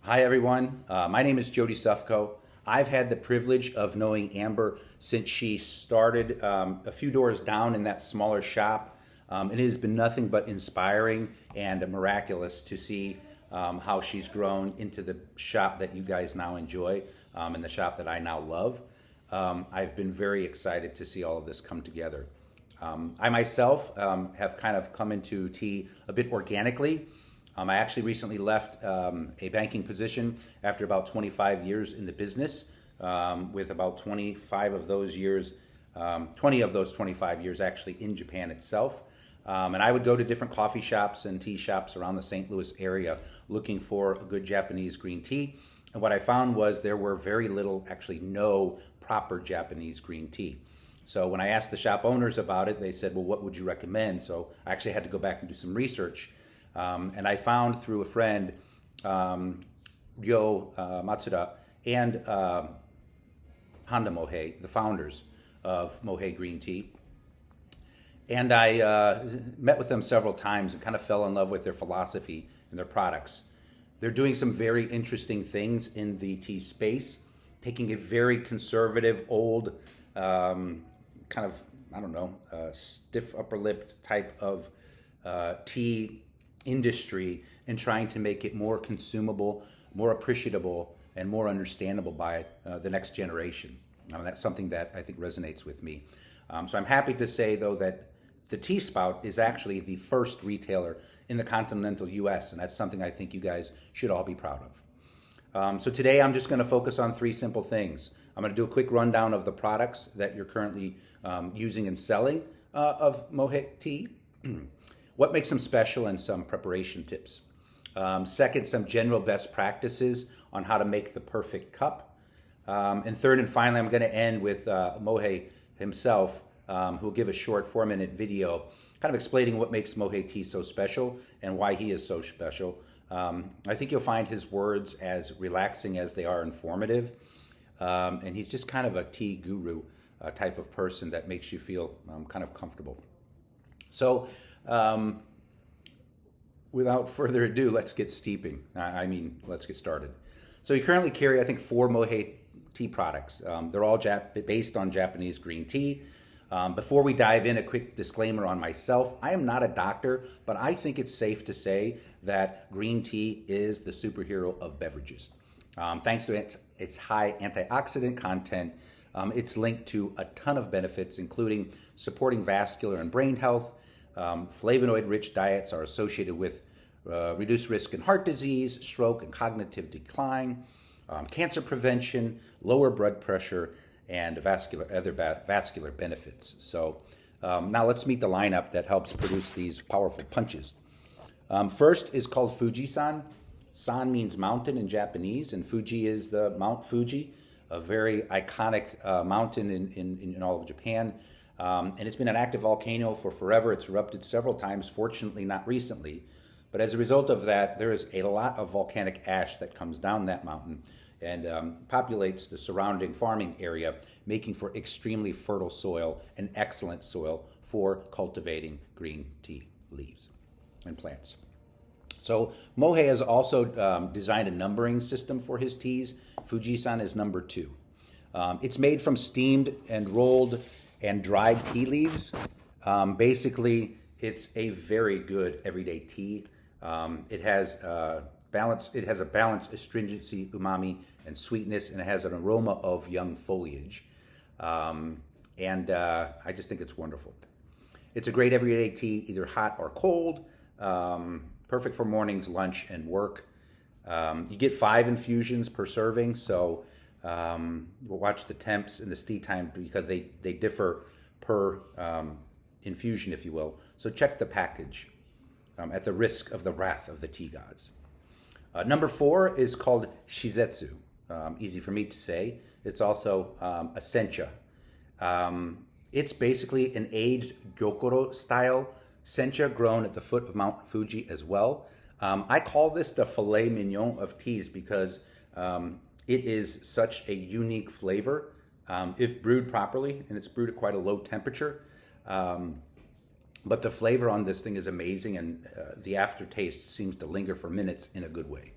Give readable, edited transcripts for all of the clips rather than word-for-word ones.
Hi, everyone. My name is Jody Sufco. I've had the privilege of knowing Amber since she started a few doors down in that smaller shop. And it has been nothing but inspiring and miraculous to see how she's grown into the shop that you guys now enjoy and the shop that I now love. I've been very excited to see all of this come together. I myself have kind of come into tea a bit organically. I actually recently left a banking position after about 25 years in the business, with about 25 of those years, 20 of those 25 years actually in Japan itself. And I would go to different coffee shops and tea shops around the St. Louis area looking for a good Japanese green tea. And what I found was there were very little, actually no proper Japanese green tea. So when I asked the shop owners about it, they said, well, what would you recommend? So I actually had to go back and do some research. And I found through a friend, Ryo Matsuda and Honda Mohei, the founders of Mohei Green Tea. And I met with them several times and kind of fell in love with their philosophy and their products. They're doing some very interesting things in the tea space, taking a very conservative, old, kind of, I don't know, stiff upper-lipped type of tea industry and trying to make it more consumable, more appreciable, and more understandable by the next generation. That's something that I think resonates with me. So I'm happy to say, though, that the Tea Spout is actually the first retailer in the continental US, and that's something I think you guys should all be proud of. So today I'm just going to focus on three simple things. I'm going to do a quick rundown of the products that you're currently using and selling of Mohei Tea, what makes them special, and some preparation tips. Second, some general best practices on how to make the perfect cup. And third and finally, I'm going to end with Mohei himself, who will give a short 4-minute video kind of explaining what makes Mohei Tea so special and why he is so special. I think you'll find his words as relaxing as they are informative. And he's just kind of a tea guru type of person that makes you feel kind of comfortable. So without further ado, let's get steeping. Let's get started. So we currently carry, I think, 4 Mohei tea products. They're all based on Japanese green tea. Before we dive in, a quick disclaimer on myself. I am not a doctor, but I think it's safe to say that green tea is the superhero of beverages. Thanks to its high antioxidant content, it's linked to a ton of benefits, including supporting vascular and brain health. Flavonoid-rich diets are associated with reduced risk in heart disease, stroke, and cognitive decline, cancer prevention, lower blood pressure, and other vascular benefits. So now let's meet the lineup that helps produce these powerful punches. First is called Fuji-san. San means mountain in Japanese, and Fuji is the Mount Fuji, a very iconic mountain in all of Japan. And it's been an active volcano for forever. It's erupted several times, fortunately not recently. But as a result of that, there is a lot of volcanic ash that comes down that mountain and populates the surrounding farming area, making for extremely fertile soil and excellent soil for cultivating green tea leaves and plants. So Mohei has also designed a numbering system for his teas. Fuji-san is number 2. It's made from steamed and rolled and dried tea leaves. Basically, it's a very good everyday tea. It has a balanced astringency, umami, and sweetness, and it has an aroma of young foliage. I just think it's wonderful. It's a great everyday tea, either hot or cold. Perfect for mornings, lunch, and work. You get 5 infusions per serving, so we'll watch the temps and the steep time because they differ per infusion, if you will. So check the package at the risk of the wrath of the tea gods. Number 4 is called Shizetsu. Easy for me to say. It's also a sencha. It's basically an aged gyokuro style sencha grown at the foot of Mount Fuji as well. I call this the filet mignon of teas because it is such a unique flavor if brewed properly, and it's brewed at quite a low temperature. But the flavor on this thing is amazing, and the aftertaste seems to linger for minutes in a good way.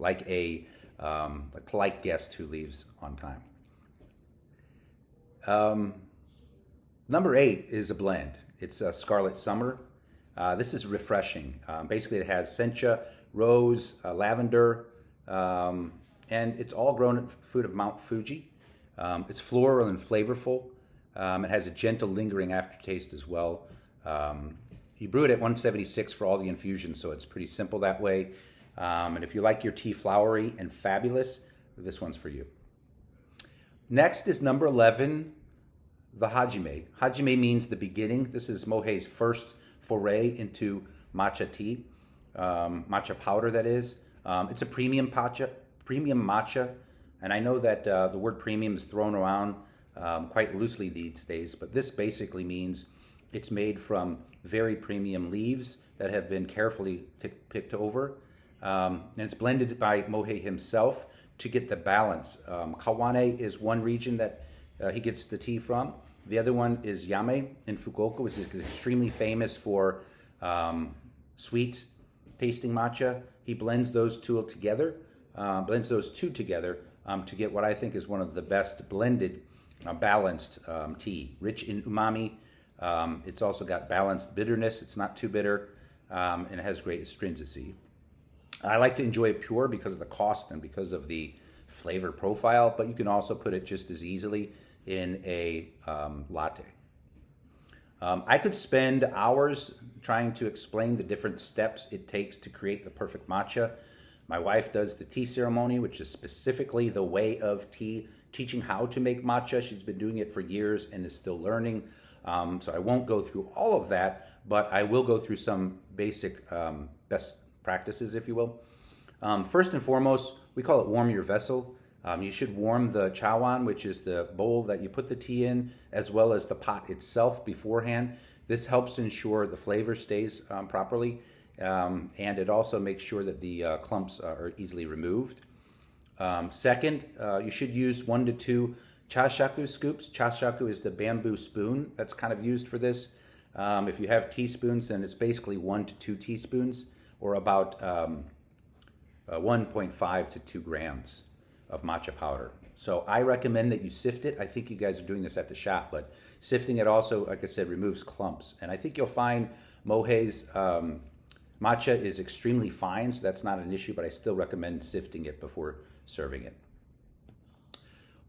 like a polite guest who leaves on time. Number 8 is a blend. It's a Scarlet Summer. This is refreshing. Basically, it has sencha, rose, lavender, and it's all grown at foot of Mount Fuji. It's floral and flavorful. It has a gentle, lingering aftertaste as well. You brew it at 176 for all the infusions, so it's pretty simple that way. And if you like your tea flowery and fabulous, this one's for you. Next is number 11, the Hajime. Hajime means the beginning. This is Mohei's first foray into matcha tea, matcha powder, that is. It's a premium matcha, and I know that the word premium is thrown around quite loosely these days, but this basically means it's made from very premium leaves that have been carefully picked over, and it's blended by Mohei himself to get the balance. Kawane is one region that he gets the tea from. The other one is Yame in Fukuoka, which is extremely famous for sweet tasting matcha. He blends those two together, to get what I think is one of the best blended, balanced tea, rich in umami. It's also got balanced bitterness. It's not too bitter, and it has great astringency. I like to enjoy it pure because of the cost and because of the flavor profile, but you can also put it just as easily in a latte. I could spend hours trying to explain the different steps it takes to create the perfect matcha. My wife does the tea ceremony, which is specifically the way of tea, teaching how to make matcha. She's been doing it for years and is still learning. So I won't go through all of that, but I will go through some basic best practices, if you will. First and foremost, we call it warm your vessel. You should warm the chawan, which is the bowl that you put the tea in, as well as the pot itself beforehand. This helps ensure the flavor stays properly, and it also makes sure that the clumps are easily removed. Second, you should use 1 to 2 chashaku scoops. Chashaku is the bamboo spoon that's kind of used for this. If you have teaspoons, then it's basically 1 to 2 teaspoons, or about 1.5 to 2 grams of matcha powder. So I recommend that you sift it. I think you guys are doing this at the shop, but sifting it also, like I said, removes clumps. And I think you'll find Mohei's matcha is extremely fine, so that's not an issue, but I still recommend sifting it before serving it.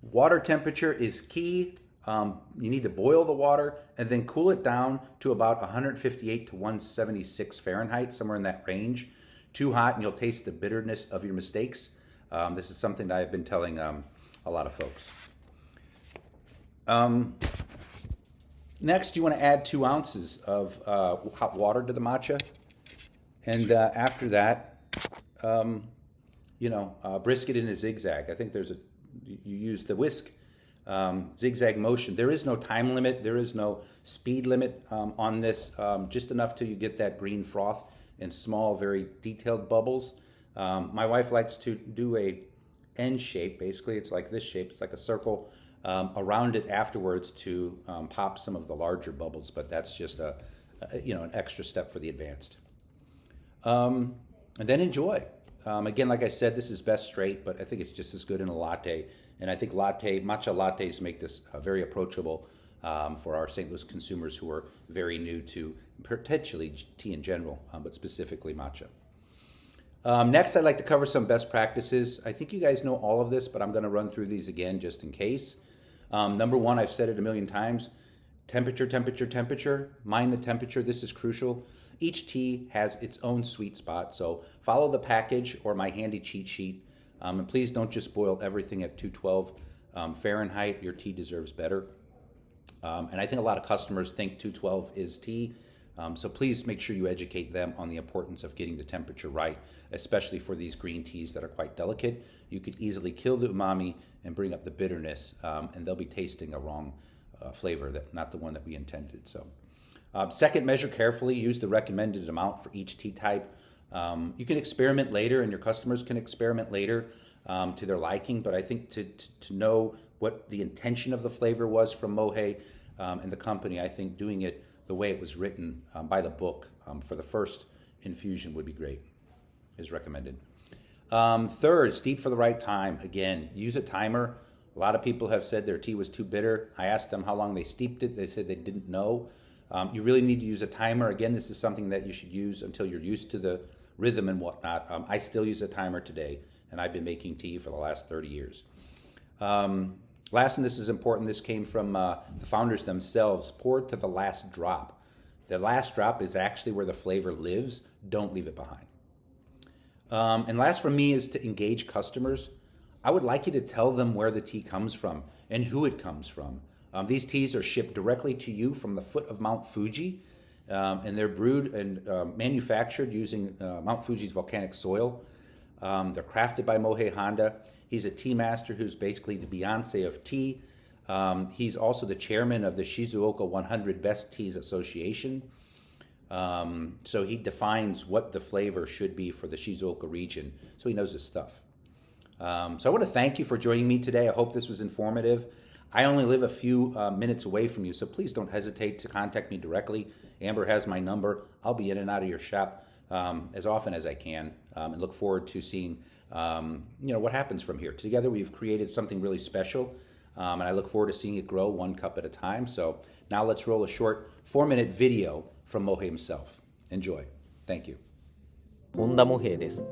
Water temperature is key. You need to boil the water and then cool it down to about 158 to 176 Fahrenheit, somewhere in that range. Too hot and you'll taste the bitterness of your mistakes. This is something that I've been telling a lot of folks. Next, you want to add 2 ounces of hot water to the matcha. And after that, brisk it in a zigzag. I think you use the whisk zigzag motion. There is no time limit. There is no speed limit on this, just enough till you get that green froth in small, very detailed bubbles. My wife likes to do a N shape. Basically, it's like this shape. It's like a circle around it afterwards to pop some of the larger bubbles, but that's just an extra step for the advanced. And then enjoy. Again, like I said, this is best straight, but I think it's just as good in a latte. And I think matcha lattes make this very approachable for our St. Louis consumers who are very new to potentially tea in general, but specifically matcha. Next, I'd like to cover some best practices. I think you guys know all of this, but I'm going to run through these again just in case. Number 1, I've said it a million times, temperature, temperature, temperature. Mind the temperature. This is crucial. Each tea has its own sweet spot, so follow the package or my handy cheat sheet. And please don't just boil everything at 212 Fahrenheit. Your tea deserves better. And I think a lot of customers think 212 is tea. So please make sure you educate them on the importance of getting the temperature right, especially for these green teas that are quite delicate. You could easily kill the umami and bring up the bitterness, and they'll be tasting a wrong flavor, not the one that we intended. So, second, measure carefully. Use the recommended amount for each tea type. You can experiment later, and your customers can experiment later to their liking, but I think to know what the intention of the flavor was from Mohei and the company, I think doing it the way it was written by the book for the first infusion would be great, is recommended. Third, steep for the right time. Again, use a timer. A lot of people have said their tea was too bitter. I asked them how long they steeped it. They said they didn't know. You really need to use a timer. Again, this is something that you should use until you're used to the rhythm and whatnot. I still use a timer today, and I've been making tea for the last 30 years. Last, and this is important, this came from the founders themselves, pour it to the last drop. The last drop is actually where the flavor lives. Don't leave it behind. And last for me is to engage customers. I would like you to tell them where the tea comes from and who it comes from. These teas are shipped directly to you from the foot of Mount Fuji, and they're brewed and manufactured using Mount Fuji's volcanic soil. They're crafted by Mohei Honda. He's a tea master who's basically the Beyonce of tea. He's also the chairman of the Shizuoka 100 Best Teas Association. So he defines what the flavor should be for the Shizuoka region. So he knows his stuff. So I want to thank you for joining me today. I hope this was informative. I only live a few minutes away from you, so please don't hesitate to contact me directly. Amber has my number. I'll be in and out of your shop as often as I can, and look forward to seeing what happens from here. Together we've created something really special, and I look forward to seeing it grow one cup at a time. So now let's roll a short 4-minute video from Mohei himself. Enjoy. Thank you. 本田茂平です。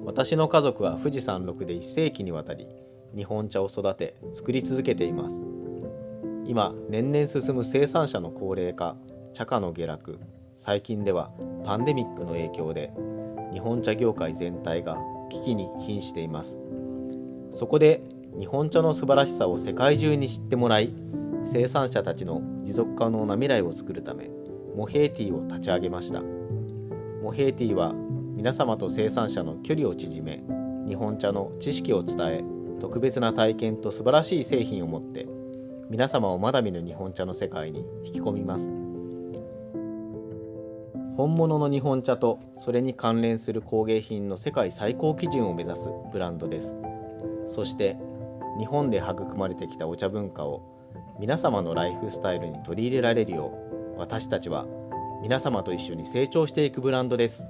私の家族は富士山麓で1世紀にわたり日本茶を育て作り続けています。今年々進む生産者の高齢化、茶価の下落、最近ではパンデミックの影響で日本茶業界全体が危機に瀕しています。そこで日本茶の素晴らしさを世界中に知ってもらい、生産者たちの持続可能な未来を作るため、モヘイティーを立ち上げました。モヘイティーは皆様と生産者の距離を縮め、日本茶の知識を伝え、特別な体験と素晴らしい製品を持って皆様をまだ見ぬ日本茶の世界に引き込みます。本物の日本茶とそれに関連する工芸品の世界最高基準を目指すブランドです。そして日本で育まれてきたお茶文化を皆様のライフスタイルに取り入れられるよう、私たちは皆様と一緒に成長していくブランドです。